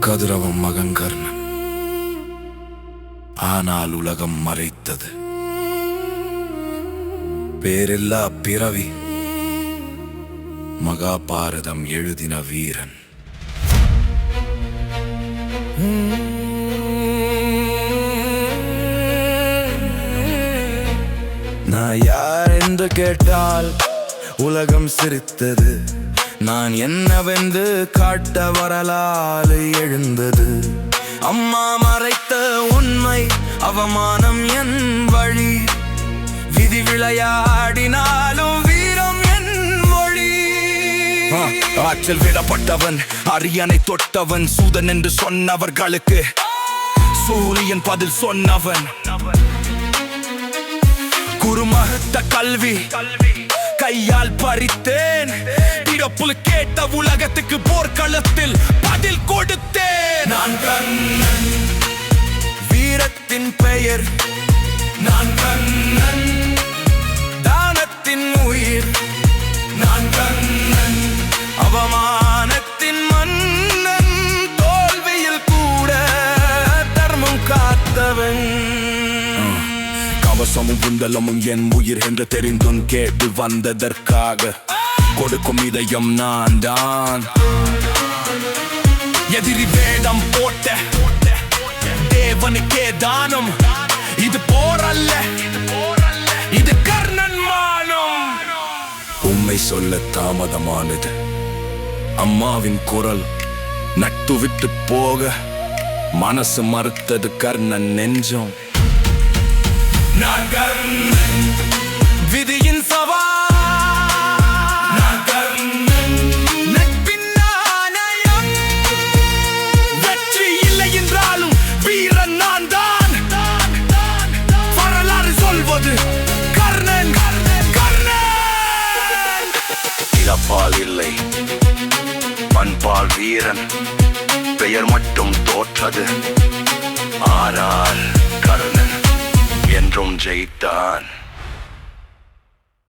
கதிரவன் மகன் கர்ணன். ஆனால் உலகம் மறைத்தது. பேரில்லா பிறவி, மகாபாரதம் எழுதின வீரன். நான் யார் என்று கேட்டால் உலகம் சிரித்தது. நான் என்னவென்று காட்ட வரலாறு எழுந்தது. அம்மா மறைத்த உண்மை, அவமானம் என் வழி. விதி விளையாடினாலும் வீரம் என் மொழி. ஆற்றில் விடப்பட்டவன், அரியணை தொட்டவன், சூதன் என்று சொன்னவர்களுக்கு சூரியன் பதில் சொன்னவன். குருமகத்த கல்வி கையால் பறித்தேன். திறப்புல கேட்ட உலகத்துக்கு போர்க்களத்தில் பதில் கொடுத்தேன். நான் கர்ணன், வீரத்தின் பெயர். நான் கர்ணன், தானத்தின் உயிர். நான் கர்ணன், அவமானத்தின் மன்னன். தோல்வியில் கூட தர்மம் காத்தவன். கவசமும் குண்டலமும் என் உயிர் என்று தெரிந்தும் கேட்டு வந்ததற்காக கொடுக்கும் இதயம் நான் தான். எதிரி வேடம் போட்ட தேவனுக்கே தானம். இது போரல்ல, இது கர்ணன் மானம். உண்மை சொல்ல தாமதமானது. அம்மாவின் குரல் நட்டு விட்டு போக மனசு மறுத்தது கர்ணன் நெஞ்சம். நான் கர்ணன், விதியின் சவால். நான் கர்ணன், நட்பின் நாணயம். வெற்றி இல்லை என்றாலும் வீரன் நான் தான். வரலாறு சொல்வது கர்ணன், கர்ணன். இறப்பால் இல்லை, பண்பால் வீரன். பெயர் மட்டும் தோற்றது, ஆனால் கர்ணன் என்றும் ஜெயித்தான்.